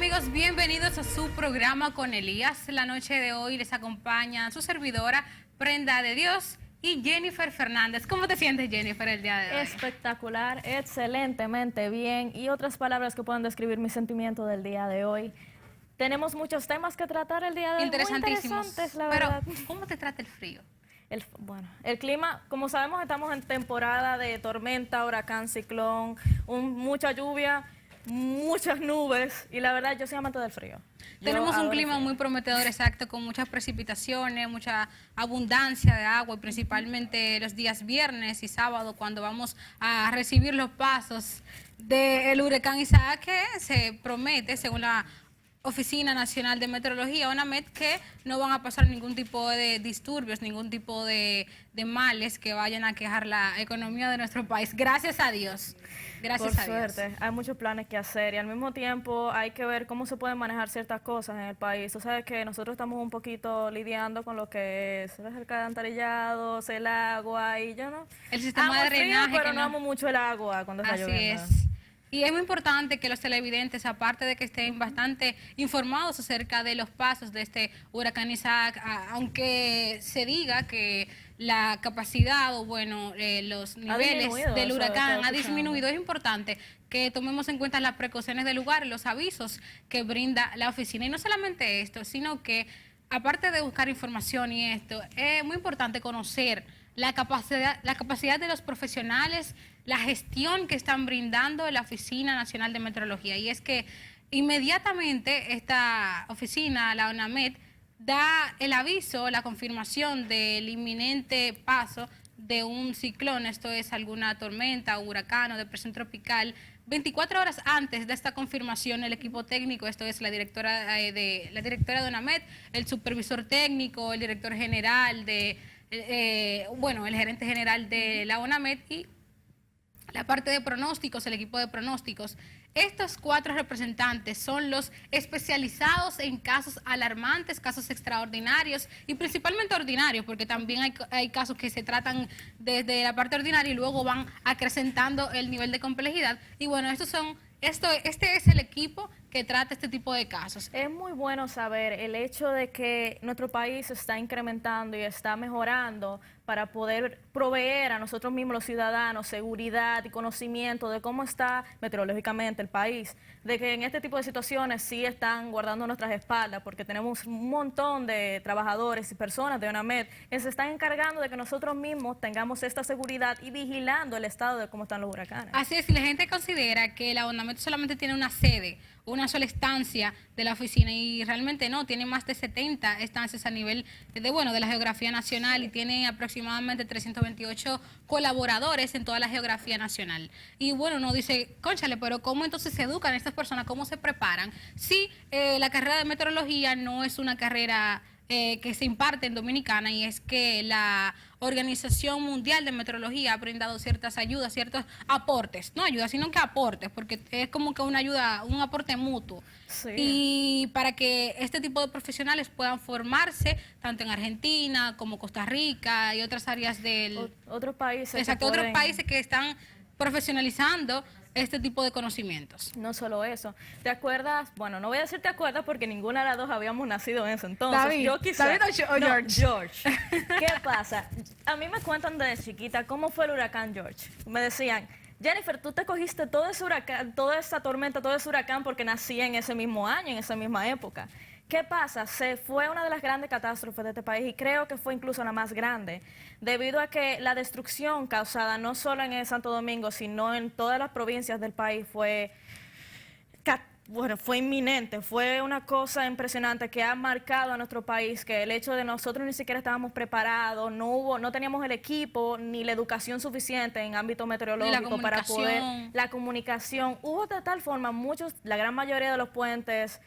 amigos, bienvenidos a su programa con Elías. La noche de hoy les acompaña su servidora Prenda de Dios y Jennifer Fernández. ¿Cómo te sientes, Jennifer, el día de hoy? Espectacular, excelentemente bien, y otras palabras que puedan describir mi sentimiento del día de hoy. Tenemos muchos temas que tratar el día de hoy, muy interesantes, la verdad. Pero, ¿cómo te trata el frío? Bueno, el clima, como sabemos, estamos en temporada de tormenta, huracán, ciclón, mucha lluvia, muchas nubes, y la verdad yo soy amante del frío. Tenemos un clima muy prometedor, exacto, con muchas precipitaciones, mucha abundancia de agua, y principalmente los días viernes y sábado, cuando vamos a recibir los pasos del huracán Isaac, que se promete, según la Oficina Nacional de Meteorología, ONAMED, que no van a pasar ningún tipo de disturbios, ningún tipo de males que vayan a quejar la economía de nuestro país. Gracias a Dios. Gracias a Dios. Por suerte, hay muchos planes que hacer y al mismo tiempo hay que ver cómo se pueden manejar ciertas cosas en el país. Tú sabes que nosotros estamos un poquito lidiando con lo que es el alcantarillado, el agua y yo no. El sistema de drenaje. Frío, pero no amo mucho el agua cuando está lloviendo. Así es. Y es muy importante que los televidentes, aparte de que estén bastante informados acerca de los pasos de este huracán Isaac, aunque se diga que la capacidad o bueno, los niveles del huracán ha disminuido, es importante que tomemos en cuenta las precauciones del lugar y los avisos que brinda la oficina. Y no solamente esto, sino que aparte de buscar información y esto, es muy importante conocer la capacidad de los profesionales, la gestión que están brindando la Oficina Nacional de Meteorología. Y es que inmediatamente esta oficina, la ONAMED, da el aviso, la confirmación del inminente paso de un ciclón, esto es alguna tormenta, huracán o depresión tropical. 24 horas antes de esta confirmación, el equipo técnico, esto es la directora de ONAMED, el supervisor técnico, el director general el gerente general de la ONAMED y la parte de pronósticos, el equipo de pronósticos. Estos 4 representantes son los especializados en casos alarmantes, casos extraordinarios y principalmente ordinarios, porque también hay casos que se tratan desde la parte ordinaria y luego van acrecentando el nivel de complejidad. Y bueno, este es el equipo que trata este tipo de casos. Es muy bueno saber el hecho de que nuestro país está incrementando y está mejorando para poder proveer a nosotros mismos los ciudadanos seguridad y conocimiento de cómo está meteorológicamente el país, de que en este tipo de situaciones sí están guardando nuestras espaldas, porque tenemos un montón de trabajadores y personas de ONAMED que se están encargando de que nosotros mismos tengamos esta seguridad y vigilando el estado de cómo están los huracanes. Así es, si la gente considera que la ONAMED solamente tiene una sede, una sola estancia de la oficina, y realmente no, tiene más de 70 estancias a nivel de la geografía nacional, y tiene aproximadamente 328 colaboradores en toda la geografía nacional. Y bueno, uno dice, cónchale, pero ¿cómo entonces se educan estas personas? ¿Cómo se preparan? Si la carrera de meteorología no es una carrera que se imparte en Dominicana, y es que la Organización Mundial de Meteorología ha brindado ciertas ayudas, ciertos aportes, no ayudas, sino que aportes, porque es como que una ayuda, un aporte mutuo. Sí. Y para que este tipo de profesionales puedan formarse tanto en Argentina como Costa Rica y otras áreas del... Otros países. Exacto, otros países que están profesionalizando este tipo de conocimientos. No solo eso. ¿Te acuerdas? Bueno, no voy a decir te acuerdas porque ninguna de las dos habíamos nacido en ese entonces. David, yo quizá, ¿David o George? George. ¿Qué pasa? A mí me cuentan desde chiquita cómo fue el huracán George. Me decían, Jennifer, tú te cogiste todo ese huracán, toda esa tormenta, todo ese huracán porque nací en ese mismo año, en esa misma época. ¿Qué pasa? Se fue una de las grandes catástrofes de este país, y creo que fue incluso la más grande, debido a que la destrucción causada no solo en el Santo Domingo, sino en todas las provincias del país fue inminente, fue una cosa impresionante que ha marcado a nuestro país, que el hecho de nosotros ni siquiera estábamos preparados, no teníamos el equipo ni la educación suficiente en ámbito meteorológico para poder, la comunicación, hubo de tal forma, la gran mayoría de los puentes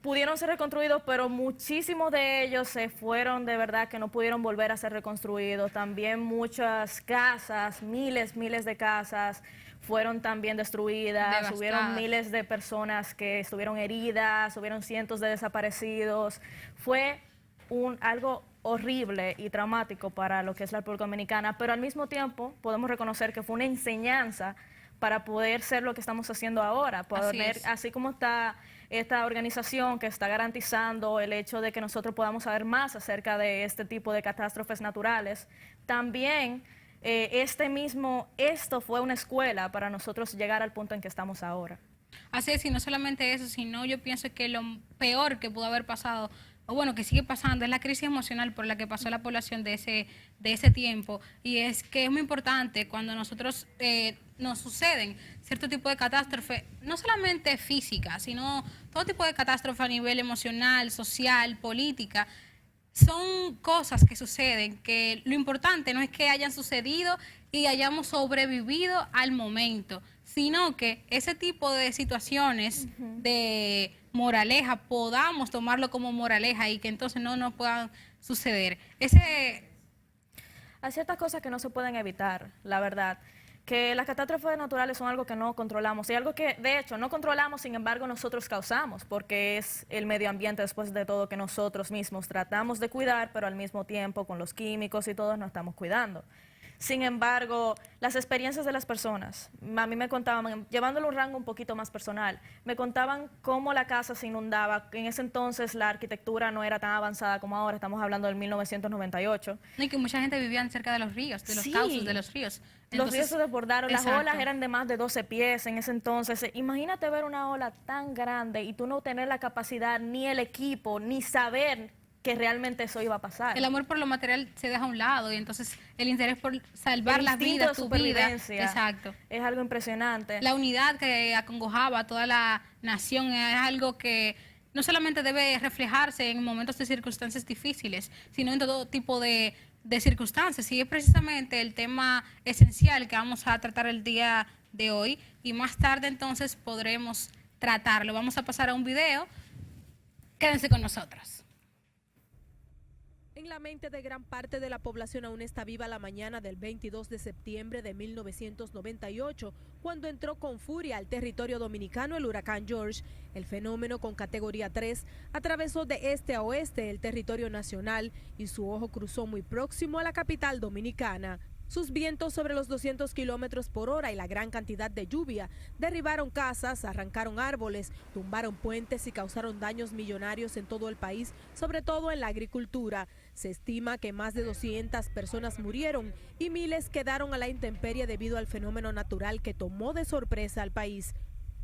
pudieron ser reconstruidos, pero muchísimos de ellos se fueron, de verdad que no pudieron volver a ser reconstruidos. También muchas casas, miles de casas fueron también destruidas, hubieron miles de personas que estuvieron heridas, hubieron cientos de desaparecidos. Fue algo horrible y traumático para lo que es la República Dominicana, pero al mismo tiempo podemos reconocer que fue una enseñanza para poder ser lo que estamos haciendo ahora, poder, así como está esta organización que está garantizando el hecho de que nosotros podamos saber más acerca de este tipo de catástrofes naturales. También esto fue una escuela para nosotros llegar al punto en que estamos ahora. Así es, y no solamente eso, sino yo pienso que lo peor que pudo haber pasado, o bueno, que sigue pasando, es la crisis emocional por la que pasó la población de ese tiempo. Y es que es muy importante cuando nosotros nos suceden cierto tipo de catástrofe, no solamente física, sino todo tipo de catástrofe a nivel emocional, social, política. Son cosas que suceden, que lo importante no es que hayan sucedido y hayamos sobrevivido al momento, sino que ese tipo de situaciones de moraleja podamos tomarlo como moraleja y que entonces no nos puedan suceder. Hay ciertas cosas que no se pueden evitar, la verdad. Que las catástrofes naturales son algo que no controlamos y algo que de hecho no controlamos, sin embargo nosotros causamos, porque es el medio ambiente después de todo que nosotros mismos tratamos de cuidar, pero al mismo tiempo con los químicos y todo nos estamos cuidando. Sin embargo, las experiencias de las personas, a mí me contaban, llevándolo a un rango un poquito más personal, me contaban cómo la casa se inundaba. En ese entonces la arquitectura no era tan avanzada como ahora, estamos hablando del 1998. Y que mucha gente vivía cerca de los ríos, de los cauces de los ríos. Entonces, los ríos se desbordaron, las olas eran de más de 12 pies en ese entonces. Imagínate ver una ola tan grande y tú no tener la capacidad, ni el equipo, ni saber que realmente eso iba a pasar. El amor por lo material se deja a un lado y entonces el interés por salvar las vidas, tu vida. Exacto. Es algo impresionante. La unidad que acongojaba a toda la nación es algo que no solamente debe reflejarse en momentos de circunstancias difíciles, sino en todo tipo de circunstancias. Y es precisamente el tema esencial que vamos a tratar el día de hoy y más tarde entonces podremos tratarlo. Vamos a pasar a un video. Quédense con nosotros. En la mente de gran parte de la población aún está viva la mañana del 22 de septiembre de 1998, cuando entró con furia al territorio dominicano el huracán George. El fenómeno con categoría 3 atravesó de este a oeste el territorio nacional y su ojo cruzó muy próximo a la capital dominicana. Sus vientos sobre los 200 kilómetros por hora y la gran cantidad de lluvia derribaron casas, arrancaron árboles, tumbaron puentes y causaron daños millonarios en todo el país, sobre todo en la agricultura. Se estima que más de 200 personas murieron y miles quedaron a la intemperie debido al fenómeno natural que tomó de sorpresa al país.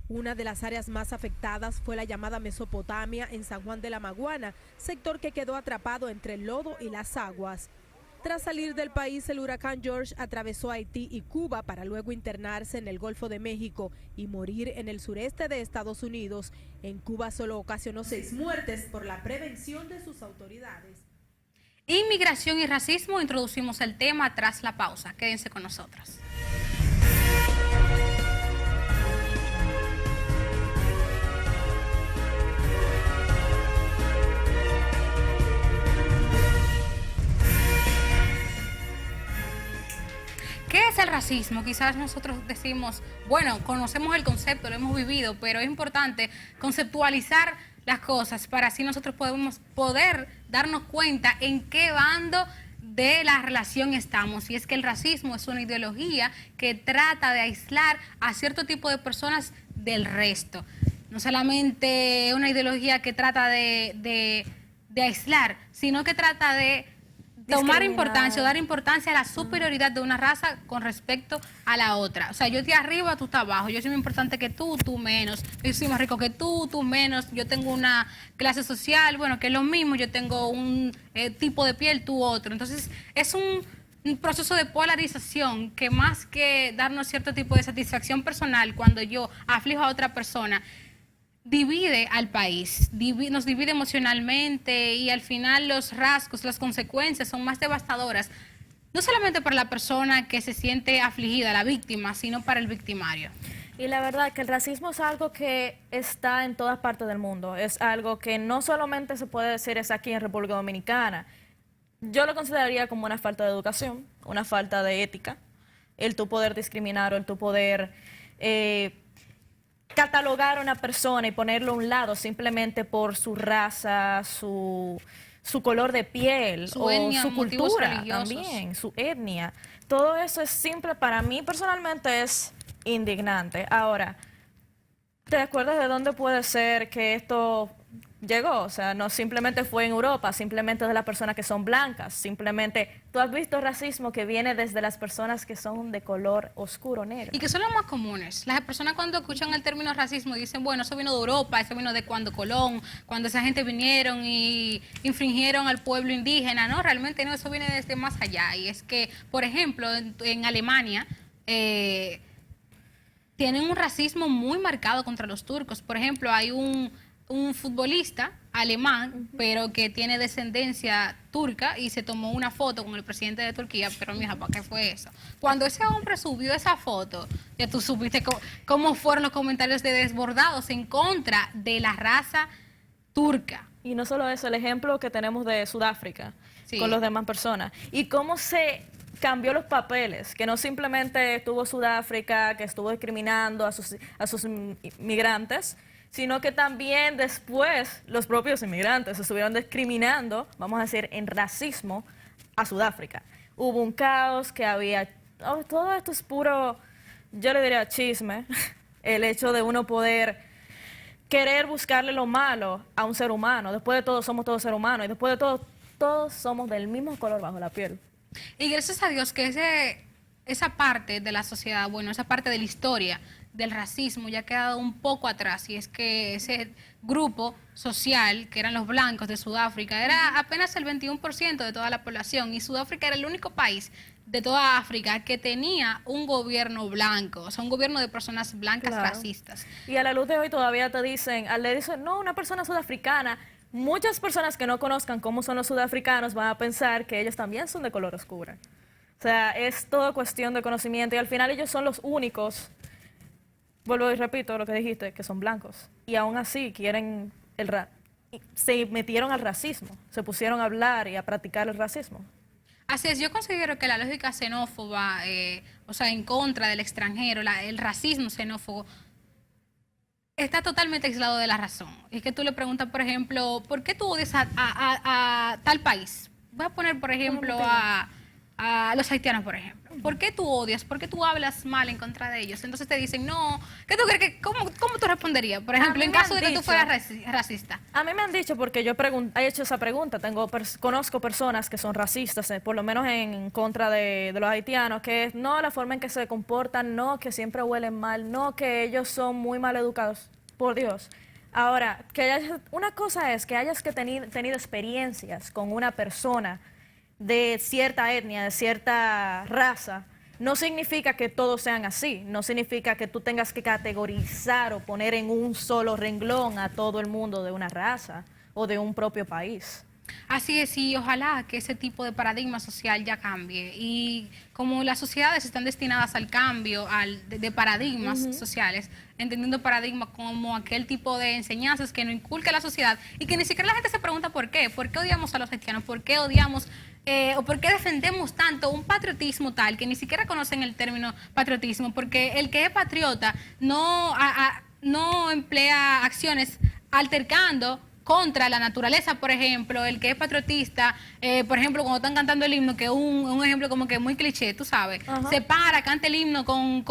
Una de las áreas más afectadas fue la llamada Mesopotamia en San Juan de la Maguana, sector que quedó atrapado entre el lodo y las aguas. Tras salir del país, el huracán George atravesó Haití y Cuba para luego internarse en el Golfo de México y morir en el sureste de Estados Unidos. En Cuba solo ocasionó 6 muertes por la prevención de sus autoridades. Inmigración y racismo, introducimos el tema tras la pausa. Quédense con nosotros. ¿Qué es el racismo? Quizás nosotros decimos, bueno, conocemos el concepto, lo hemos vivido, pero es importante conceptualizar las cosas para así nosotros poder darnos cuenta en qué bando de la relación estamos. Y es que el racismo es una ideología que trata de aislar a cierto tipo de personas del resto. No solamente una ideología que trata de aislar, sino que trata de tomar importancia o dar importancia a la superioridad de una raza con respecto a la otra. O sea, yo estoy arriba, tú estás abajo. Yo soy más importante que tú menos. Yo soy más rico que tú menos. Yo tengo una clase social, bueno, que es lo mismo. Yo tengo un tipo de piel, tú otro. Entonces, es un proceso de polarización que más que darnos cierto tipo de satisfacción personal cuando yo aflijo a otra persona, divide al país, nos divide emocionalmente y al final los rasgos, las consecuencias son más devastadoras, no solamente para la persona que se siente afligida, la víctima, sino para el victimario. Y la verdad que el racismo es algo que está en todas partes del mundo, es algo que no solamente se puede decir es aquí en República Dominicana. Yo lo consideraría como una falta de educación, una falta de ética, el tú poder discriminar o el tú poder catalogar a una persona y ponerlo a un lado simplemente por su raza, su color de piel su o etnia, su cultura religiosos. también, su etnia. Todo eso es simple, para mí personalmente es indignante. Ahora, ¿Te acuerdas de dónde puede ser que esto llegó? O sea, no simplemente fue en Europa, simplemente de las personas que son blancas, simplemente tú has visto racismo que viene desde las personas que son de color oscuro, negro. Y que son los más comunes. Las personas cuando escuchan el término racismo dicen, bueno, eso vino de Europa, eso vino de cuando Colón, cuando esa gente vinieron y infringieron al pueblo indígena. No, realmente no, eso viene desde más allá. Y es que, por ejemplo, en Alemania tienen un racismo muy marcado contra los turcos. Por ejemplo, hay un futbolista alemán, pero que tiene descendencia turca y se tomó una foto con el presidente de Turquía, pero mija, ¿para qué fue eso? Cuando ese hombre subió esa foto, ya tú supiste cómo fueron los comentarios de desbordados en contra de la raza turca. Y no solo eso, el ejemplo que tenemos de Sudáfrica con las demás personas. Y cómo se cambió los papeles, que no simplemente estuvo Sudáfrica, que estuvo discriminando a sus migrantes, sino que también después los propios inmigrantes estuvieron discriminando, vamos a decir, en racismo a Sudáfrica. Hubo un caos que había, todo esto es puro, yo le diría chisme, el hecho de uno poder querer buscarle lo malo a un ser humano. Después de todo somos todos seres humanos y después de todo todos somos del mismo color bajo la piel. Y gracias a Dios que esa parte de la sociedad, bueno, esa parte de la historia del racismo ya ha quedado un poco atrás, y es que ese grupo social, que eran los blancos de Sudáfrica, era apenas el 21% de toda la población, y Sudáfrica era el único país de toda África que tenía un gobierno blanco, o sea, un gobierno de personas blancas racistas. Y a la luz de hoy todavía te dicen, le dicen, no, una persona sudafricana. Muchas personas que no conozcan cómo son los sudafricanos van a pensar que ellos también son de color oscuro. O sea, es todo cuestión de conocimiento y al final ellos son los únicos, vuelvo y repito lo que dijiste, que son blancos. Y aún así quieren se metieron al racismo, se pusieron a hablar y a practicar el racismo. Así es, yo considero que la lógica xenófoba, o sea, en contra del extranjero, el racismo xenófobo, está totalmente aislado de la razón. Es que tú le preguntas, por ejemplo, ¿por qué tú odias a tal país? Voy a poner, por ejemplo, a los haitianos, por ejemplo. ¿Por qué tú odias? ¿Por qué tú hablas mal en contra de ellos? Entonces te dicen, no, ¿qué tú crees que, cómo tú responderías? Por ejemplo, en caso de que tú fueras racista. A mí me han dicho, porque yo he hecho esa pregunta, conozco personas que son racistas, por lo menos en contra de los haitianos, que es, no, la forma en que se comportan, no, que siempre huelen mal, no, que ellos son muy mal educados, por Dios. Ahora, una cosa es que hayas tenido experiencias con una persona de cierta etnia, de cierta raza, no significa que todos sean así, no significa que tú tengas que categorizar o poner en un solo renglón a todo el mundo de una raza o de un propio país. Así es, y ojalá que ese tipo de paradigma social ya cambie. Y como las sociedades están destinadas al cambio de paradigmas sociales, entendiendo paradigmas como aquel tipo de enseñanzas que nos inculca la sociedad y que ni siquiera la gente se pregunta por qué odiamos a los haitianos, por qué odiamos o por qué defendemos tanto un patriotismo tal que ni siquiera conocen el término patriotismo, porque el que es patriota no emplea acciones altercando contra la naturaleza, por ejemplo, el que es patriotista, por ejemplo, cuando están cantando el himno, que es un ejemplo como que muy cliché, tú sabes, se para, canta el himno con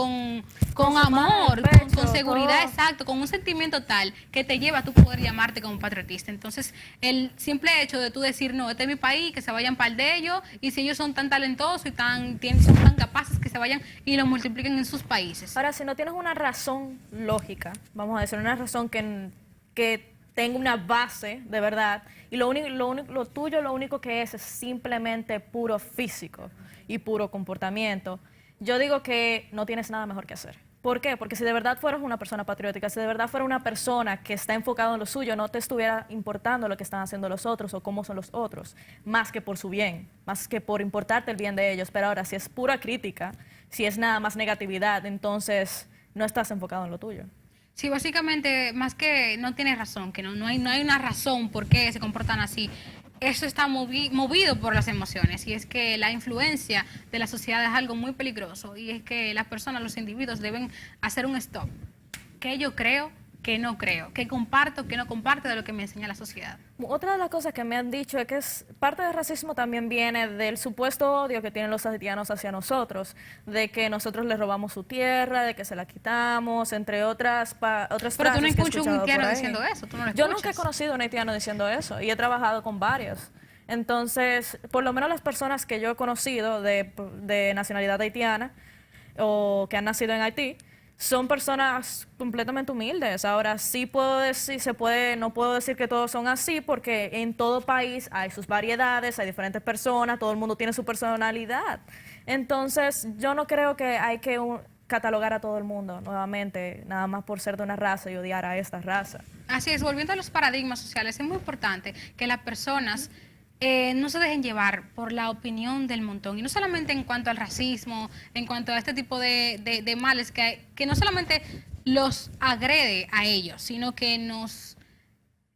amor, con seguridad, exacto, con un sentimiento tal que te lleva a tú poder llamarte como patriotista. Entonces, el simple hecho de tú decir, no, este es mi país, que se vayan par de ellos, y si ellos son tan talentosos y son tan capaces, que se vayan y lo multipliquen en sus países. Ahora, si no tienes una razón lógica, vamos a decir, una razón que tenga una base de verdad, y lo tuyo lo único que es simplemente puro físico y puro comportamiento, yo digo que no tienes nada mejor que hacer. ¿Por qué? Porque si de verdad fueras una persona patriótica, si de verdad fuera una persona que está enfocada en lo suyo, no te estuviera importando lo que están haciendo los otros o cómo son los otros, más que por su bien, más que por importarte el bien de ellos. Pero ahora, si es pura crítica, si es nada más negatividad, entonces no estás enfocado en lo tuyo. Sí, básicamente, más que no tienes razón, que no hay una razón por qué se comportan así. Eso está movido por las emociones, y es que la influencia de la sociedad es algo muy peligroso, y es que las personas, los individuos deben hacer un stop. ¿Qué yo creo? que no creo, que comparto, que no comparto de lo que me enseña la sociedad. Otra de las cosas que me han dicho es que parte del racismo también viene del supuesto odio que tienen los haitianos hacia nosotros, de que nosotros les robamos su tierra, de que se la quitamos, entre otras frases. Pero tú no escuchas un haitiano diciendo eso, tú no lo escuchas. Yo nunca he conocido a un haitiano diciendo eso y he trabajado con varios. Entonces, por lo menos las personas que yo he conocido de nacionalidad haitiana o que han nacido en Haití, son personas completamente humildes. Ahora sí puedo decir, no puedo decir que todos son así, porque en todo país hay sus variedades, hay diferentes personas, todo el mundo tiene su personalidad. Entonces, yo no creo que hay que catalogar a todo el mundo nuevamente, nada más por ser de una raza y odiar a esta raza. Así es, volviendo a los paradigmas sociales, es muy importante que las personas no se dejen llevar por la opinión del montón. Y no solamente en cuanto al racismo, en cuanto a este tipo de males que no solamente los agrede a ellos, sino que nos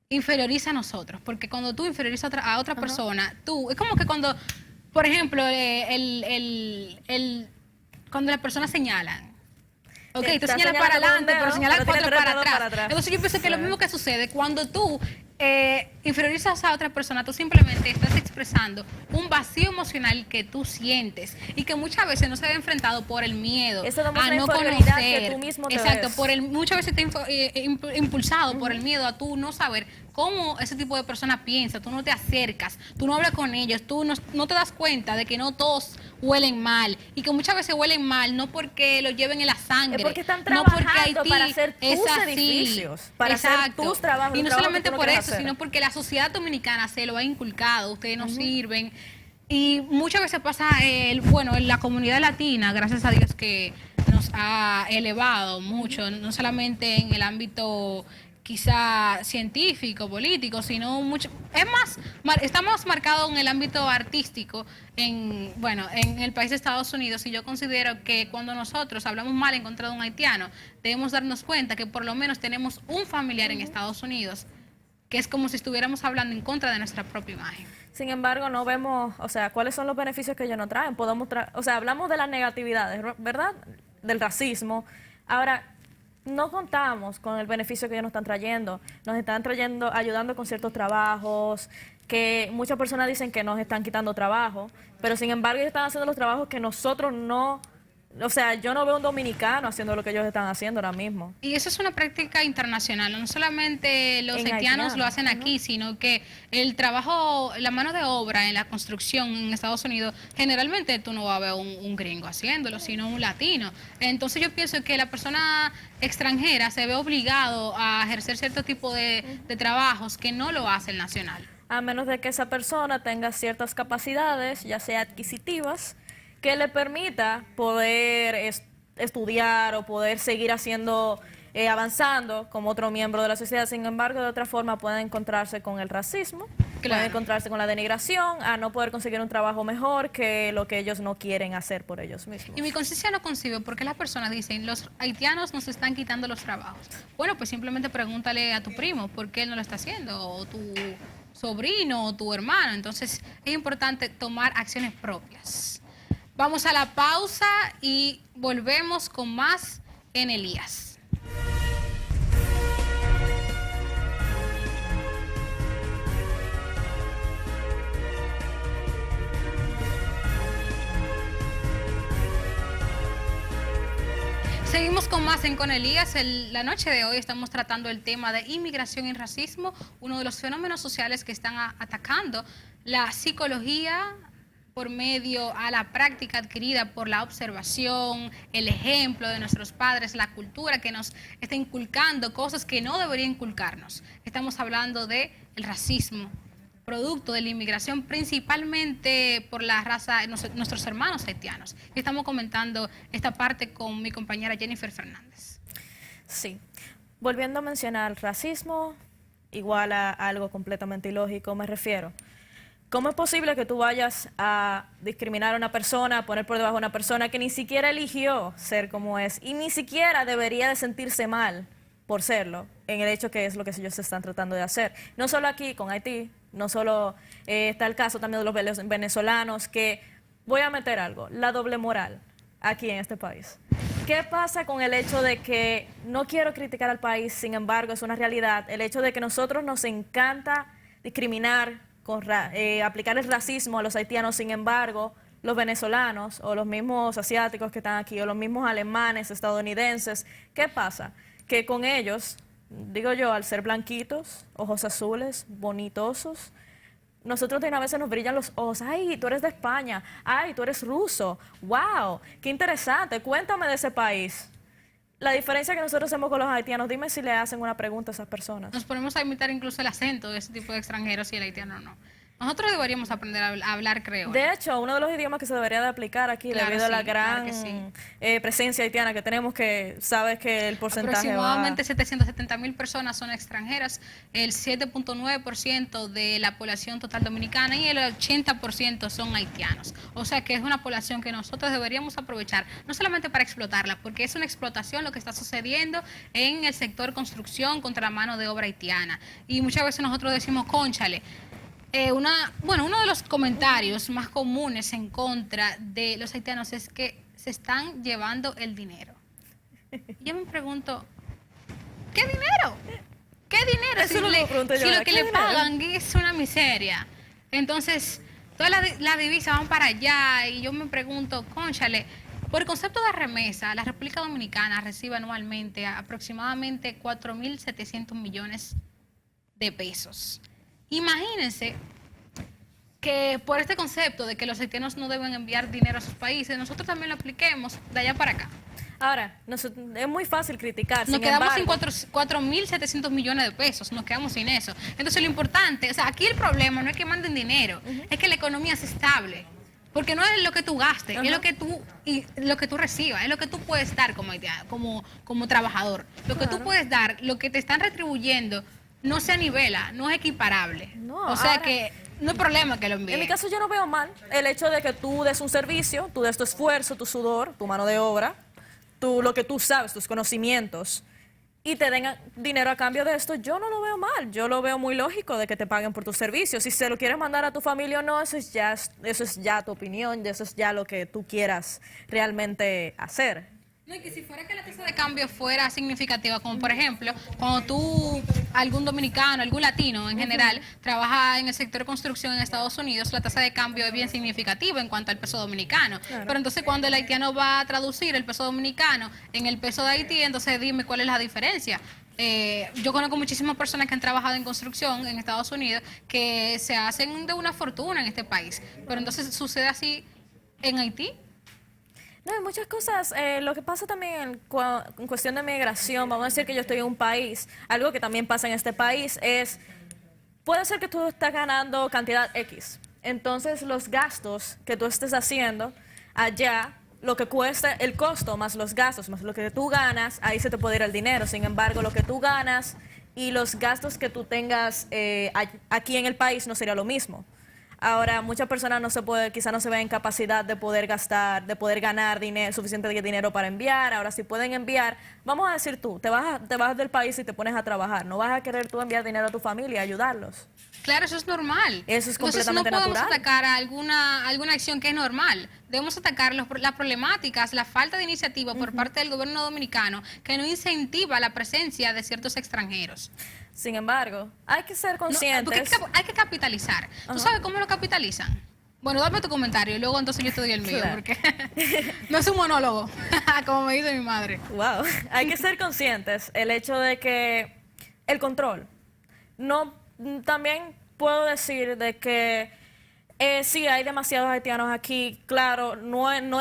inferioriza a nosotros. Porque cuando tú inferiorizas a otra persona, es como que cuando, por ejemplo, cuando las personas señalan. Ok, tú señalas para adelante, pero señalas otro para atrás. Entonces yo pienso que lo mismo que sucede cuando tú inferiorizas a otra persona, tú simplemente estás expresando un vacío emocional que tú sientes y que muchas veces no se ve enfrentado por el miedo a no conocer. Que tú mismo te Exacto, ves. Muchas veces está impulsado por el miedo a tú no saber cómo ese tipo de persona piensa, tú no te acercas, tú no hablas con ellos, tú no te das cuenta de que no todos huelen mal y que muchas veces huelen mal no porque lo lleven en la sangre, es porque están no trabajando porque Haití para hacer tus es así, edificios, para hacer tus trabajos. Y no solamente por eso, sino porque la sociedad dominicana se lo ha inculcado, ustedes no sirven. Y muchas veces pasa, en la comunidad latina, gracias a Dios que nos ha elevado mucho, no solamente en el ámbito quizá científico, político, sino mucho, está más marcado en el ámbito artístico en el país de Estados Unidos, y yo considero que cuando nosotros hablamos mal en contra de un haitiano, debemos darnos cuenta que por lo menos tenemos un familiar en Estados Unidos, que es como si estuviéramos hablando en contra de nuestra propia imagen. Sin embargo, no vemos, cuáles son los beneficios que ellos nos traen. Hablamos de las negatividades, ¿verdad? Del racismo. Ahora, no contamos con el beneficio que ellos nos están trayendo. Nos están ayudando con ciertos trabajos, que muchas personas dicen que nos están quitando trabajo, pero sin embargo ellos están haciendo los trabajos que nosotros no. Yo no veo un dominicano haciendo lo que ellos están haciendo ahora mismo. Y eso es una práctica internacional, no solamente los haitianos lo hacen aquí, sino que el trabajo, la mano de obra en la construcción en Estados Unidos, generalmente tú no vas a ver un gringo haciéndolo, sino un latino. Entonces yo pienso que la persona extranjera se ve obligado a ejercer cierto tipo de trabajos que no lo hace el nacional. A menos de que esa persona tenga ciertas capacidades, ya sea adquisitivas, que le permita poder estudiar o poder seguir avanzando como otro miembro de la sociedad. Sin embargo, de otra forma pueden encontrarse con el racismo, pueden encontrarse con la denigración, a no poder conseguir un trabajo mejor que lo que ellos no quieren hacer por ellos mismos. Y mi conciencia no concibe por qué las personas dicen, los haitianos nos están quitando los trabajos. Bueno, pues simplemente pregúntale a tu primo por qué él no lo está haciendo, o tu sobrino, o tu hermano. Entonces, es importante tomar acciones propias. Vamos a la pausa y volvemos con más en Elías. Seguimos con más en Con Elías. La noche de hoy estamos tratando el tema de inmigración y racismo, uno de los fenómenos sociales que están atacando la psicología por medio a la práctica adquirida por la observación, el ejemplo de nuestros padres, la cultura que nos está inculcando cosas que no debería inculcarnos. Estamos hablando del racismo, producto de la inmigración, principalmente por la raza, nuestros hermanos haitianos. Y estamos comentando esta parte con mi compañera Jennifer Fernández. Sí, volviendo a mencionar racismo, igual a algo completamente ilógico, me refiero. ¿Cómo es posible que tú vayas a discriminar a una persona, a poner por debajo a una persona que ni siquiera eligió ser como es y ni siquiera debería de sentirse mal por serlo, en el hecho que es lo que ellos están tratando de hacer? No solo aquí con Haití, no solo está el caso también de los venezolanos, que voy a meter algo, la doble moral aquí en este país. ¿Qué pasa con el hecho de que, no quiero criticar al país, sin embargo, es una realidad, el hecho de que nosotros nos encanta discriminar, aplicar el racismo a los haitianos, sin embargo, los venezolanos o los mismos asiáticos que están aquí o los mismos alemanes, estadounidenses, ¿qué pasa? Que con ellos, digo yo, al ser blanquitos, ojos azules, bonitosos, nosotros de una vez se nos brillan los ojos. Ay, tú eres de España. Ay, tú eres ruso. Wow, qué interesante. Cuéntame de ese país. La diferencia que nosotros hacemos con los haitianos, dime si le hacen una pregunta a esas personas. Nos ponemos a imitar incluso el acento de ese tipo de extranjeros y el haitiano no. Nosotros deberíamos aprender a hablar creol. De hecho, uno de los idiomas que se debería de aplicar aquí, claro, debido a la gran presencia haitiana que tenemos, que sabes que el porcentaje aproximadamente 770.000 personas son extranjeras, el 7.9% de la población total dominicana y el 80% son haitianos. O sea que es una población que nosotros deberíamos aprovechar, no solamente para explotarla, porque es una explotación lo que está sucediendo en el sector construcción contra la mano de obra haitiana. Y muchas veces nosotros decimos, cónchale, uno de los comentarios más comunes en contra de los haitianos es que se están llevando el dinero. Y yo me pregunto, ¿qué dinero? ¿Qué dinero? Eso si lo que le pagan es una miseria. Entonces, todas las divisas van para allá y yo me pregunto, cónchale, por el concepto de remesa, la República Dominicana recibe anualmente aproximadamente 4.700 millones de pesos. Imagínense que por este concepto de que los haitianos no deben enviar dinero a sus países, nosotros también lo apliquemos de allá para acá. Ahora, es muy fácil criticar. Nos quedamos sin 4.700 millones de pesos, nos quedamos sin eso. Entonces lo importante, o sea, aquí el problema no es que manden dinero, es que la economía sea estable. Porque no es lo que tú gastes, es lo que tú recibas, es lo que tú puedes dar como trabajador. Lo que tú puedes dar, lo que te están retribuyendo, no se nivela, no es equiparable. No, o sea que no hay problema que lo envíen. En mi caso yo no veo mal el hecho de que tú des un servicio, tú des tu esfuerzo, tu sudor, tu mano de obra, lo que tú sabes, tus conocimientos, y te den dinero a cambio de esto. Yo no lo veo mal, yo lo veo muy lógico de que te paguen por tus servicios. Si se lo quieres mandar a tu familia o no, eso es ya tu opinión, eso es ya lo que tú quieras realmente hacer. No, y que si fuera que la tasa de cambio fuera significativa, como por ejemplo, cuando algún dominicano, algún latino en general, trabaja en el sector de construcción en Estados Unidos, la tasa de cambio es bien significativa en cuanto al peso dominicano. Claro. Pero entonces cuando el haitiano va a traducir el peso dominicano en el peso de Haití, entonces dime cuál es la diferencia. Yo conozco muchísimas personas que han trabajado en construcción en Estados Unidos que se hacen de una fortuna en este país. Pero entonces sucede así en Haití. No, hay muchas cosas. Lo que pasa también en cuestión de migración, vamos a decir que yo estoy en un país, algo que también pasa en este país es, puede ser que tú estás ganando cantidad X, entonces los gastos que tú estés haciendo allá, lo que cuesta, el costo más los gastos, más lo que tú ganas, ahí se te puede ir el dinero. Sin embargo, lo que tú ganas y los gastos que tú tengas aquí en el país no sería lo mismo. Ahora, muchas personas quizás no se ven en capacidad de poder gastar, de poder ganar suficiente dinero para enviar. Ahora, si pueden enviar, vamos a decir tú, te vas del país y te pones a trabajar. No vas a querer tú enviar dinero a tu familia, ayudarlos. Claro, eso es normal. Eso es completamente natural. Entonces no podemos atacar a alguna acción que es normal. Debemos atacar las problemáticas, la falta de iniciativa por parte del gobierno dominicano que no incentiva la presencia de ciertos extranjeros. Sin embargo, hay que ser conscientes. No, porque hay que capitalizar. ¿Tú sabes cómo lo capitalizan? Bueno, dame tu comentario y luego entonces yo te doy el mío, claro. Porque no es un monólogo, como me dice mi madre. Wow, hay que ser conscientes. El hecho de que el control. También puedo decir de que sí, hay demasiados haitianos aquí. Claro,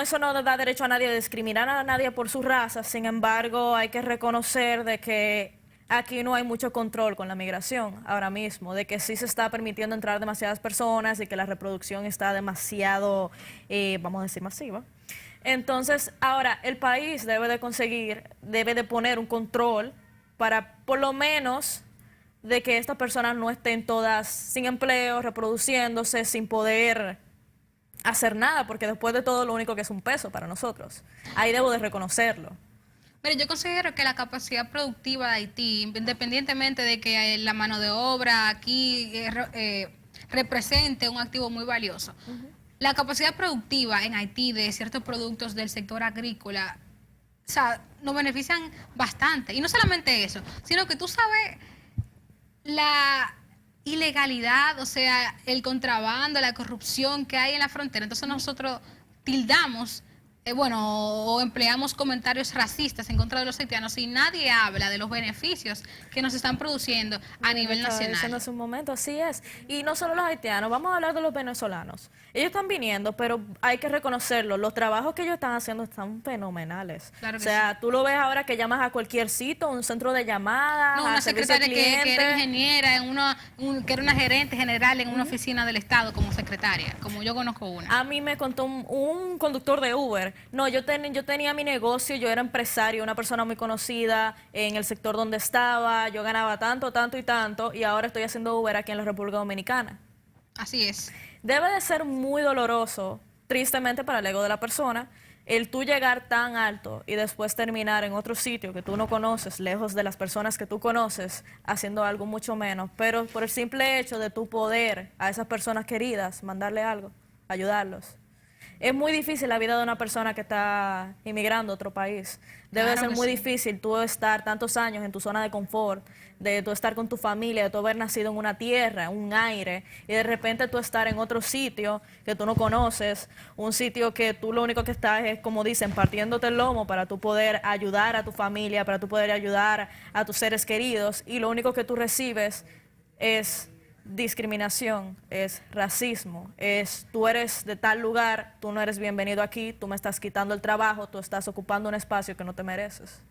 eso no da derecho a nadie a discriminar a nadie por su raza. Sin embargo, hay que reconocer de que aquí no hay mucho control con la migración ahora mismo, de que sí se está permitiendo entrar demasiadas personas y que la reproducción está demasiado, vamos a decir, masiva. Entonces, ahora, el país debe de poner un control para, por lo menos, de que estas personas no estén todas sin empleo, reproduciéndose, sin poder hacer nada, porque después de todo lo único que es un peso para nosotros. Ahí debo de reconocerlo. Pero yo considero que la capacidad productiva de Haití, independientemente de que la mano de obra aquí represente un activo muy valioso, la capacidad productiva en Haití de ciertos productos del sector agrícola o sea, nos benefician bastante. Y no solamente eso, sino que tú sabes la ilegalidad, o sea, el contrabando, la corrupción que hay en la frontera. Entonces nosotros tildamos, o empleamos comentarios racistas en contra de los haitianos y nadie habla de los beneficios que nos están produciendo a nivel nacional. Hace un momento, así es. Y no solo los haitianos, vamos a hablar de los venezolanos. Ellos están viniendo, pero hay que reconocerlo. Los trabajos que ellos están haciendo están fenomenales. Claro que o sea, sí. tú lo ves ahora que llamas a cualquier sitio, un centro de llamadas, No, una secretaria que era ingeniera, que era una gerente general en una oficina del Estado como secretaria, como yo conozco una. A mí me contó un conductor de Uber. No, yo tenía mi negocio, yo era empresario, una persona muy conocida en el sector donde estaba, yo ganaba tanto, tanto y tanto, y ahora estoy haciendo Uber aquí en la República Dominicana. Así es. Debe de ser muy doloroso, tristemente para el ego de la persona, el tú llegar tan alto y después terminar en otro sitio que tú no conoces, lejos de las personas que tú conoces, haciendo algo mucho menos, pero por el simple hecho de tu poder a esas personas queridas, mandarle algo, ayudarlos. Es muy difícil la vida de una persona que está inmigrando a otro país. Debe ser muy difícil tú estar tantos años en tu zona de confort, de tú estar con tu familia, de tú haber nacido en una tierra, un aire, y de repente tú estar en otro sitio que tú no conoces, un sitio que tú lo único que estás es, como dicen, partiéndote el lomo para tú poder ayudar a tu familia, para tú poder ayudar a tus seres queridos, y lo único que tú recibes es discriminación, es racismo, es tú eres de tal lugar, tú no eres bienvenido aquí, tú me estás quitando el trabajo, tú estás ocupando un espacio que no te mereces.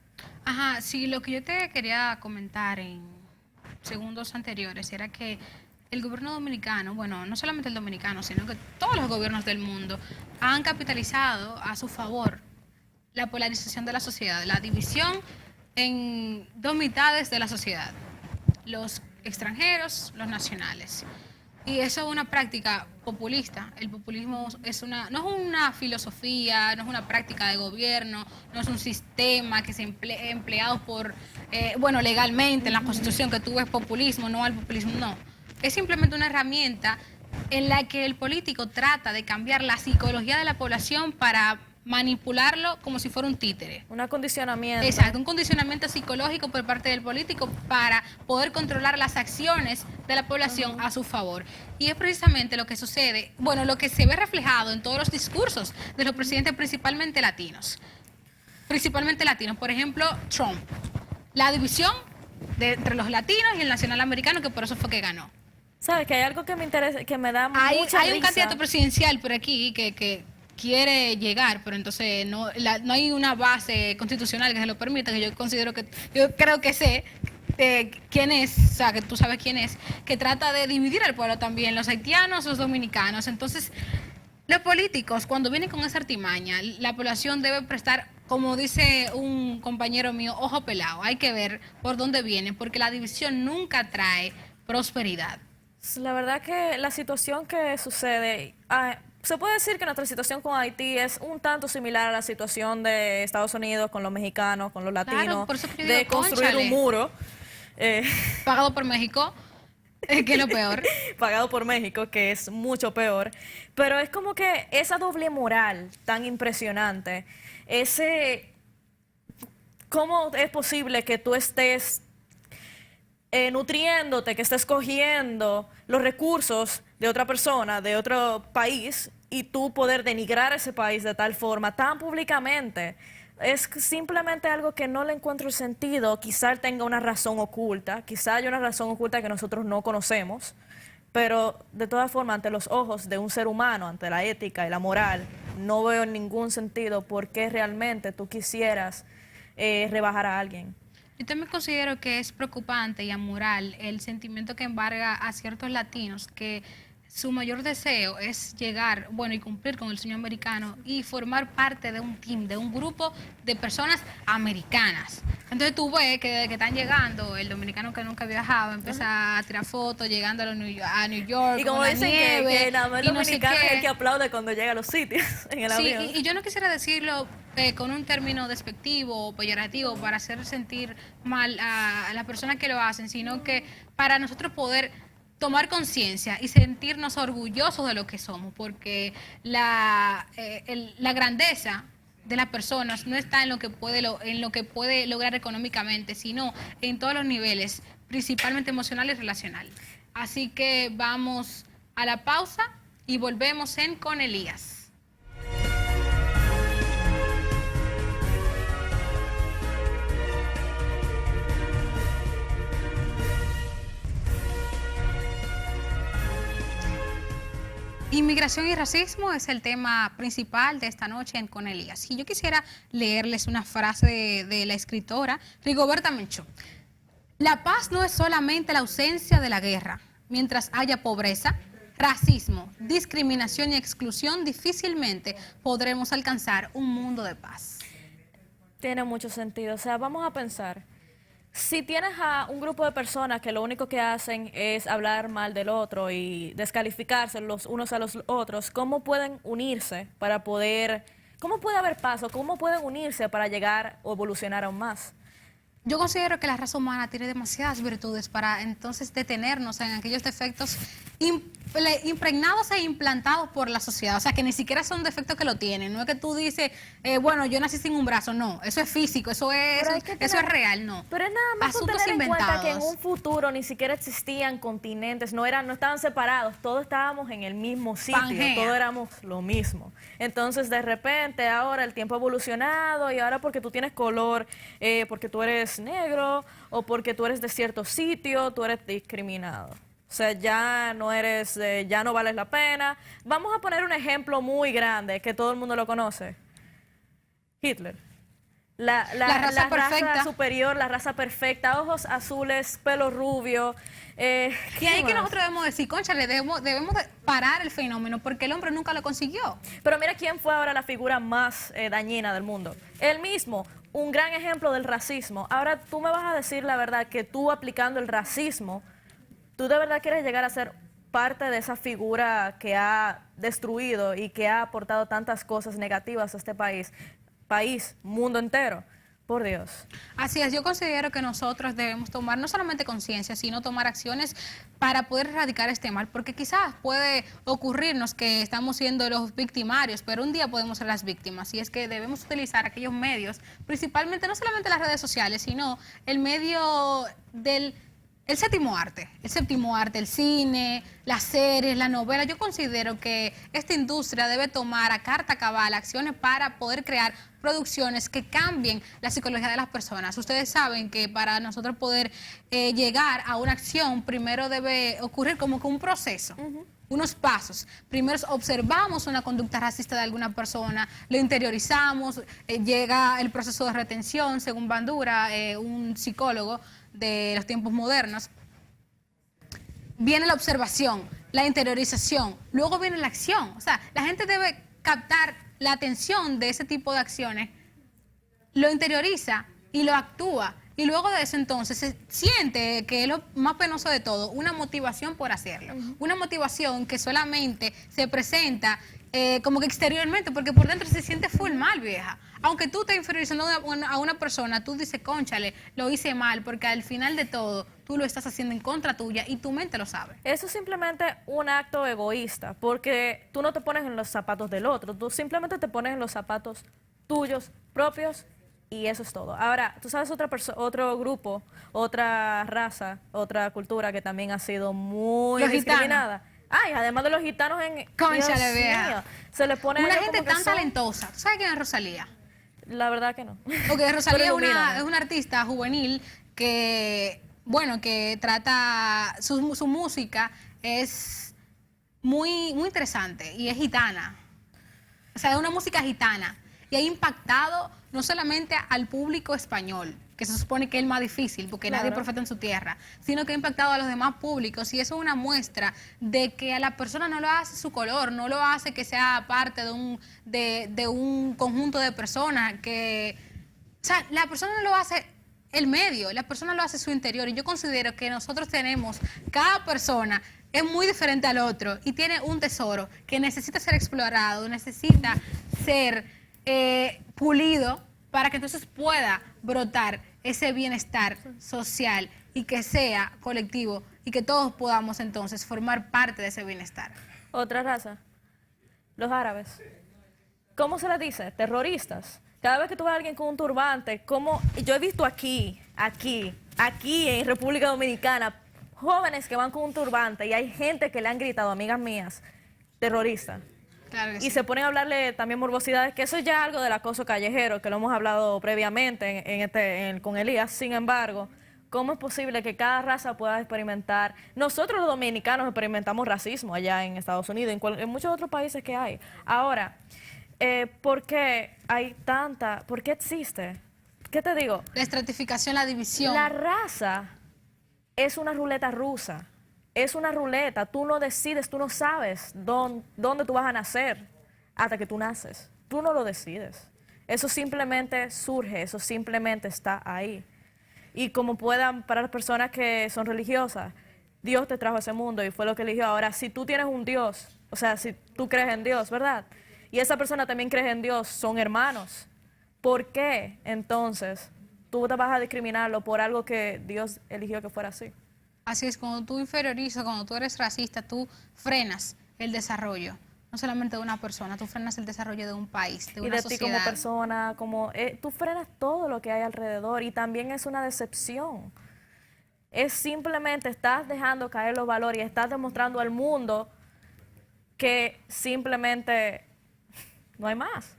Ajá, sí, lo que yo te quería comentar en segundos anteriores era que el gobierno dominicano, bueno, no solamente el dominicano, sino que todos los gobiernos del mundo han capitalizado a su favor la polarización de la sociedad, la división en dos mitades de la sociedad, los extranjeros, los nacionales. Y eso es una práctica populista. El populismo no es una filosofía, no es una práctica de gobierno, no es un sistema que se empleado por, legalmente en la Constitución, que tú ves populismo, no al populismo, no. Es simplemente una herramienta en la que el político trata de cambiar la psicología de la población para manipularlo como si fuera un títere. Un acondicionamiento. Exacto, un condicionamiento psicológico por parte del político para poder controlar las acciones de la población a su favor. Y es precisamente lo que sucede, lo que se ve reflejado en todos los discursos de los presidentes principalmente latinos. Por ejemplo, Trump. La división entre los latinos y el nacional americano, que por eso fue que ganó. ¿Sabes? Que hay algo que me interesa, que me da mucha risa. Hay un candidato presidencial por aquí que quiere llegar, pero entonces no hay una base constitucional que se lo permita, que yo creo que sé quién es, o sea, que tú sabes quién es, que trata de dividir al pueblo también, los haitianos, los dominicanos. Entonces, los políticos, cuando vienen con esa artimaña, la población debe prestar, como dice un compañero mío, ojo pelado. Hay que ver por dónde viene, porque la división nunca trae prosperidad. La verdad que la situación que sucede... se puede decir que nuestra situación con Haití es un tanto similar a la situación de Estados Unidos con los mexicanos, con los latinos, claro, por eso que yo digo, de construir un muro. Pagado por México, que es lo peor. Pagado por México, que es mucho peor. Pero es como que esa doble moral tan impresionante, ¿cómo es posible que tú estés nutriéndote, que estés cogiendo los recursos de otra persona, de otro país, y tú poder denigrar ese país de tal forma, tan públicamente? Es simplemente algo que no le encuentro el sentido. Quizá él tenga una razón oculta, quizá haya una razón oculta que nosotros no conocemos, pero de todas formas, ante los ojos de un ser humano, ante la ética y la moral, no veo ningún sentido por qué realmente tú quisieras rebajar a alguien. Yo también considero que es preocupante y amoral el sentimiento que embarga a ciertos latinos que su mayor deseo es llegar, y cumplir con el sueño americano y formar parte de un team, de un grupo de personas americanas. Entonces tú ves que desde que están llegando, el dominicano que nunca ha viajado empieza a tirar fotos llegando a New York. Y como dicen que nada más el dominicano es el que aplaude cuando llega a los sitios en el avión. Y yo no quisiera decirlo con un término despectivo o peyorativo para hacer sentir mal a las personas que lo hacen, sino que para nosotros poder tomar conciencia y sentirnos orgullosos de lo que somos, porque la grandeza de las personas no está en lo que puede lograr económicamente, sino en todos los niveles, principalmente emocional y relacional. Así que vamos a la pausa y volvemos en Con Elías. Inmigración y racismo es el tema principal de esta noche en Con Elías. Y yo quisiera leerles una frase de la escritora Rigoberta Menchú. La paz no es solamente la ausencia de la guerra. Mientras haya pobreza, racismo, discriminación y exclusión, difícilmente podremos alcanzar un mundo de paz. Tiene mucho sentido. O sea, vamos a pensar. Si tienes a un grupo de personas que lo único que hacen es hablar mal del otro y descalificarse los unos a los otros, ¿cómo pueden unirse para poder, cómo puede haber paz o cómo pueden unirse para llegar o evolucionar aún más? Yo considero que la raza humana tiene demasiadas virtudes para entonces detenernos en aquellos defectos impregnados e implantados por la sociedad. O sea, que ni siquiera son defectos que lo tienen. No es que tú dices, bueno, yo nací sin un brazo. No, eso es físico, eso es real, no. Pero es nada más asuntos tener inventados. En cuenta que en un futuro ni siquiera existían continentes, no estaban separados, todos estábamos en el mismo sitio, Pangea. todos éramos lo mismo. Entonces, de repente, ahora el tiempo ha evolucionado y ahora porque tú tienes color, porque tú eres negro o porque tú eres de cierto sitio, tú eres discriminado. O sea, ya no eres, ya no vales la pena. Vamos a poner un ejemplo muy grande que todo el mundo lo conoce. Hitler. La raza superior, la raza perfecta, ojos azules, pelo rubio. Y ahí que nosotros debemos decir, cónchale, debemos de parar el fenómeno porque el hombre nunca lo consiguió. Pero mira quién fue ahora la figura más dañina del mundo. Él mismo, un gran ejemplo del racismo. Ahora tú me vas a decir la verdad que tú aplicando el racismo, ¿tú de verdad quieres llegar a ser parte de esa figura que ha destruido y que ha aportado tantas cosas negativas a este país, mundo entero? Por Dios. Así es, yo considero que nosotros debemos tomar no solamente conciencia, sino tomar acciones para poder erradicar este mal, porque quizás puede ocurrirnos que estamos siendo los victimarios, pero un día podemos ser las víctimas, y es que debemos utilizar aquellos medios, principalmente no solamente las redes sociales, sino el medio del el séptimo arte, el cine, las series, la novela. Yo considero que esta industria debe tomar a carta cabal acciones para poder crear producciones que cambien la psicología de las personas. Ustedes saben que para nosotros poder llegar a una acción, primero debe ocurrir como que un proceso. Unos pasos. Primero observamos una conducta racista de alguna persona, lo interiorizamos, llega el proceso de retención, según Bandura, un psicólogo de los tiempos modernos. Viene la observación, la interiorización, luego viene la acción. O sea, la gente debe captar la atención de ese tipo de acciones, lo interioriza y lo actúa. Y luego de eso entonces se siente, que es lo más penoso de todo, una motivación por hacerlo. Una motivación que solamente se presenta como que exteriormente, porque por dentro se siente full mal, vieja. Aunque tú estés inferiorizando a una persona, tú dices, cónchale, lo hice mal, porque al final de todo tú lo estás haciendo en contra tuya y tu mente lo sabe. Eso es simplemente un acto egoísta, porque tú no te pones en los zapatos del otro, tú simplemente te pones en los zapatos tuyos, propios, y eso es todo. Ahora, tú sabes otro grupo, otra raza, otra cultura que también ha sido muy discriminada. Ay, además de los gitanos en... Cónchale, vea. Se le pone una gente tan talentosa. ¿Tú sabes quién es Rosalía? La verdad que no. Porque Rosalía es una artista juvenil que, bueno, que trata... Su música es muy, muy interesante y es gitana. O sea, es una música gitana. Y ha impactado no solamente al público español, que se supone que es el más difícil, porque nadie es profeta en su tierra, sino que ha impactado a los demás públicos. Y eso es una muestra de que a la persona no lo hace su color, no lo hace que sea parte de un conjunto de personas. O sea, la persona no lo hace el medio, la persona lo hace su interior. Y yo considero que nosotros tenemos, cada persona es muy diferente al otro y tiene un tesoro que necesita ser explorado, necesita ser pulido para que entonces pueda brotar ese bienestar social y que sea colectivo y que todos podamos entonces formar parte de ese bienestar. Otra raza, los árabes. ¿cómo se le dice? Terroristas. Cada vez que tú ves a alguien con un turbante, como yo he visto aquí en República Dominicana, jóvenes que van con un turbante y hay gente que le han gritado, amigas mías, terrorista. Claro que Y sí. se ponen a hablarle también morbosidades, que eso es ya algo del acoso callejero, que lo hemos hablado previamente con Elías. Sin embargo, ¿cómo es posible que cada raza pueda experimentar? Nosotros los dominicanos experimentamos racismo allá en Estados Unidos, en muchos otros países que hay. Ahora, ¿por qué hay por qué existe? ¿Qué te digo? La estratificación, la división. La raza es una ruleta rusa. Es una ruleta. Tú no decides, tú no sabes dónde tú vas a nacer hasta que tú naces. Tú no lo decides. Eso simplemente surge, eso simplemente está ahí. Y como puedan, para las personas que son religiosas, Dios te trajo a ese mundo y fue lo que eligió. Ahora, si tú tienes un Dios, o sea, si tú crees en Dios, ¿verdad? Y esa persona también cree en Dios, son hermanos. ¿Por qué entonces tú te vas a discriminarlo por algo que Dios eligió que fuera así? Así es, cuando tú inferiorizas, cuando tú eres racista, tú frenas el desarrollo, no solamente de una persona, tú frenas el desarrollo de un país, de una sociedad. Y de ti como persona, tú frenas todo lo que hay alrededor y también es una decepción. Es simplemente estás dejando caer los valores y estás demostrando al mundo que simplemente no hay más.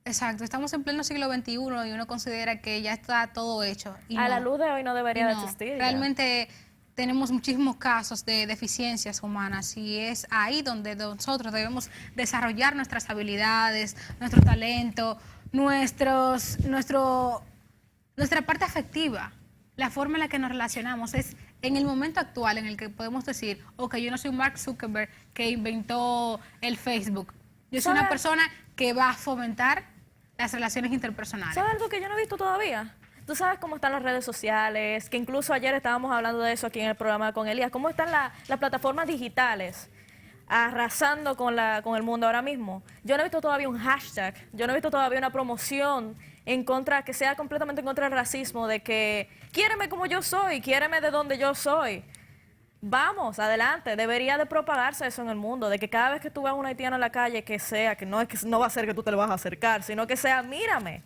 Exacto, estamos en pleno siglo XXI y uno considera que ya está todo hecho. Y A no, la luz de hoy no debería de no. existir. Ya. Realmente tenemos muchísimos casos de deficiencias humanas y es ahí donde nosotros debemos desarrollar nuestras habilidades, nuestro talento, nuestra parte afectiva, la forma en la que nos relacionamos. Es en el momento actual en el que podemos decir, ok, yo no soy Mark Zuckerberg que inventó el Facebook. Yo soy una persona que va a fomentar las relaciones interpersonales. ¿Sabes algo que yo no he visto todavía? Tú sabes cómo están las redes sociales, que incluso ayer estábamos hablando de eso aquí en el programa con Elías, cómo están las plataformas digitales arrasando con el mundo ahora mismo. Yo no he visto todavía un hashtag, yo no he visto todavía una promoción en contra, que sea completamente en contra del racismo, de que quiéreme como yo soy, quiéreme de donde yo soy. Vamos, adelante, debería de propagarse eso en el mundo, de que cada vez que tú veas a un haitiano en la calle, que no va a ser que tú te le vas a acercar, sino que sea, mírame,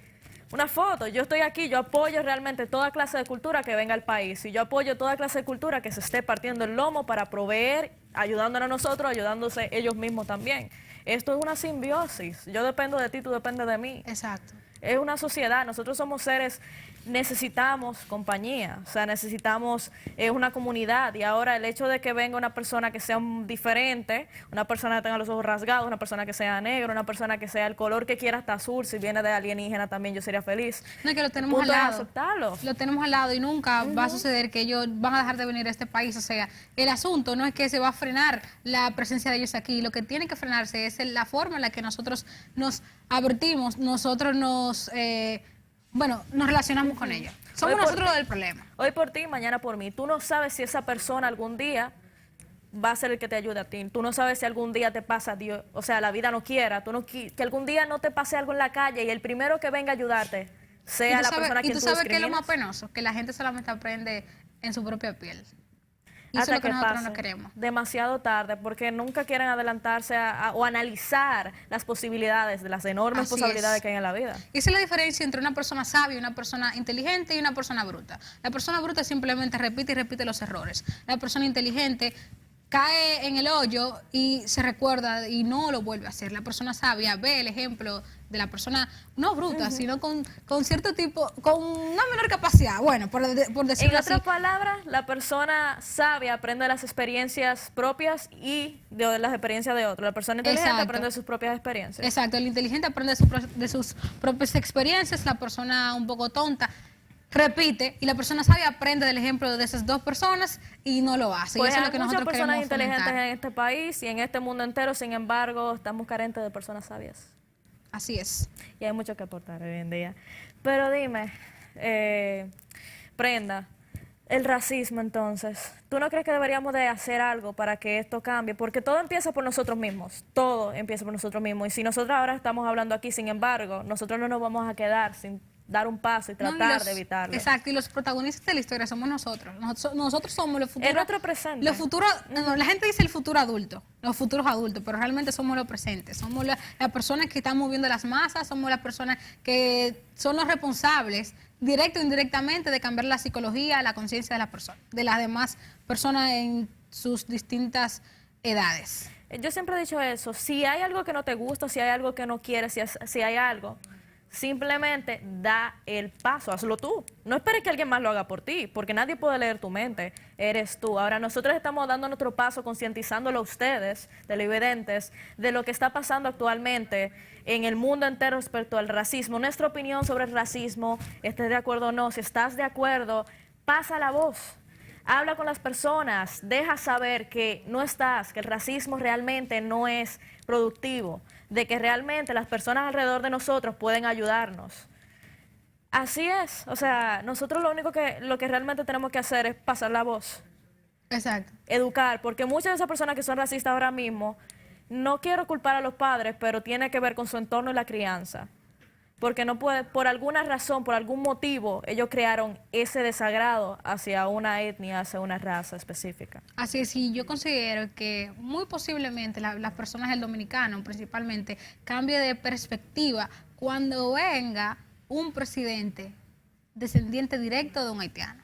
una foto, yo estoy aquí, yo apoyo realmente toda clase de cultura que venga al país, y yo apoyo toda clase de cultura que se esté partiendo el lomo para proveer, ayudándonos a nosotros, ayudándose ellos mismos también. Esto es una simbiosis, yo dependo de ti, tú dependes de mí. Exacto. Es una sociedad, nosotros somos seres, necesitamos compañía, o sea, necesitamos una comunidad y ahora el hecho de que venga una persona que sea diferente, una persona que tenga los ojos rasgados, una persona que sea negra, una persona que sea el color que quiera hasta azul, si viene de alienígena también yo sería feliz. No es que lo tenemos al Punto es lado. aceptarlo. Lo tenemos al lado y nunca va a suceder que ellos van a dejar de venir a este país. O sea, el asunto no es que se va a frenar la presencia de ellos aquí. Lo que tiene que frenarse es la forma en la que nosotros nos advertimos, nosotros nos relacionamos con ellos. Somos nosotros del problema. Hoy por ti, mañana por mí. Tú no sabes si esa persona algún día va a ser el que te ayude a ti. Tú no sabes si algún día te pasa Dios, o sea, la vida no quiera, que algún día no te pase algo en la calle y el primero que venga a ayudarte sea la persona que tú sabes. ¿Y tú sabes qué es lo discriminas. más penoso? Que la gente solamente aprende en su propia piel. Y eso Hasta es lo que que nosotros pase no queremos. demasiado tarde, porque nunca quieren adelantarse o analizar las posibilidades de las enormes Así posibilidades es. que hay en la vida. Y esa es la diferencia entre una persona sabia, una persona inteligente y una persona bruta. La persona bruta simplemente repite y repite los errores. La persona inteligente cae en el hoyo y se recuerda y no lo vuelve a hacer. La persona sabia ve el ejemplo de la persona, no bruta, sino con cierto tipo, con una menor capacidad, bueno, por decirlo así. En otras palabras, la persona sabia aprende de las experiencias propias y de las experiencias de otros. La persona inteligente Exacto. aprende de sus propias experiencias. Exacto, el inteligente aprende de sus propias experiencias, la persona un poco tonta repite y la persona sabia aprende del ejemplo de esas dos personas y no lo hace. Pues y eso es hay lo que muchas nosotros personas queremos inteligentes fomentar. en este país y en este mundo entero, sin embargo, estamos carentes de personas sabias. Así es. Y hay mucho que aportar hoy en día. Pero dime, Brenda, el racismo entonces, ¿tú no crees que deberíamos de hacer algo para que esto cambie? Porque todo empieza por nosotros mismos, todo empieza por nosotros mismos. Y si nosotros ahora estamos hablando aquí, sin embargo, nosotros no nos vamos a quedar sin dar un paso y tratar de evitarlo. Exacto, y los protagonistas de la historia somos nosotros. Nosotros somos los futuros. El otro presente. Los futuros, no, la gente dice el futuro adulto, los futuros adultos, pero realmente somos los presentes. Somos las personas que están moviendo las masas, somos las personas que son los responsables, directo o indirectamente, de cambiar la psicología, la conciencia de las personas, de las demás personas en sus distintas edades. Yo siempre he dicho eso, si hay algo que no te gusta, si hay algo que no quieres, si hay algo, simplemente da el paso, hazlo tú. No esperes que alguien más lo haga por ti, porque nadie puede leer tu mente, eres tú. Ahora, nosotros estamos dando nuestro paso, concientizándolo a ustedes, televidentes, de lo que está pasando actualmente en el mundo entero respecto al racismo. Nuestra opinión sobre el racismo, estés de acuerdo o no, si estás de acuerdo, pasa la voz. Habla con las personas, deja saber que no estás, que el racismo realmente no es productivo, de que realmente las personas alrededor de nosotros pueden ayudarnos. Así es, o sea, nosotros lo que realmente tenemos que hacer es pasar la voz. Exacto. Educar, porque muchas de esas personas que son racistas ahora mismo, no quiero culpar a los padres, pero tiene que ver con su entorno y la crianza. Porque no puede, por alguna razón, por algún motivo, ellos crearon ese desagrado hacia una etnia, hacia una raza específica. Así es, y yo considero que muy posiblemente las personas del dominicano, principalmente, cambie de perspectiva cuando venga un presidente descendiente directo de un haitiano.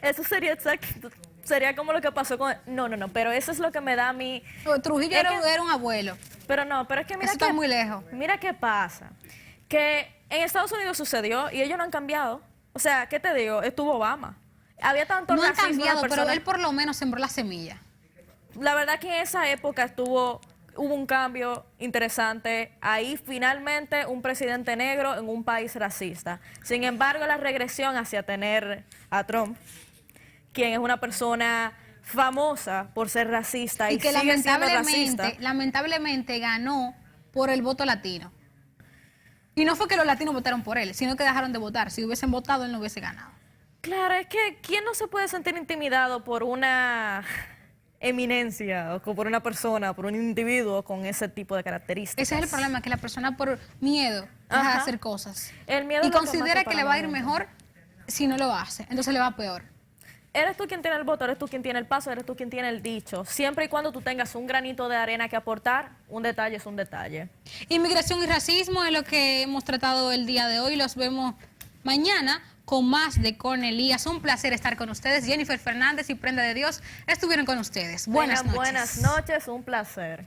Eso sería exacto. Sería como lo que pasó con... No, pero eso es lo que me da a mí... Trujillo era un abuelo. Pero es que mira, eso está muy lejos. Mira qué pasa. Que en Estados Unidos sucedió y ellos no han cambiado. O sea, ¿qué te digo? Estuvo Obama. Había tanto racismo. No han cambiado, pero él por lo menos sembró la semilla. La verdad que en esa época hubo un cambio interesante. Ahí finalmente un presidente negro en un país racista. Sin embargo, la regresión hacia tener a Trump, quien es una persona famosa por ser racista y que sigue siendo racista. Lamentablemente ganó por el voto latino. Y no fue que los latinos votaron por él, sino que dejaron de votar. Si hubiesen votado, él no hubiese ganado. Claro, es que ¿quién no se puede sentir intimidado por una eminencia o por una persona, por un individuo con ese tipo de características? Ese es el problema, que la persona por miedo deja de hacer cosas. El miedo y considera que le va a ir mejor si no lo hace, entonces le va peor. Eres tú quien tiene el voto, eres tú quien tiene el paso, eres tú quien tiene el dicho. Siempre y cuando tú tengas un granito de arena que aportar, un detalle es un detalle. Inmigración y racismo es lo que hemos tratado el día de hoy. Los vemos mañana con más de Con Elías. Un placer estar con ustedes. Jennifer Fernández y Prenda de Dios estuvieron con ustedes. Buenas noches. Buenas noches, un placer.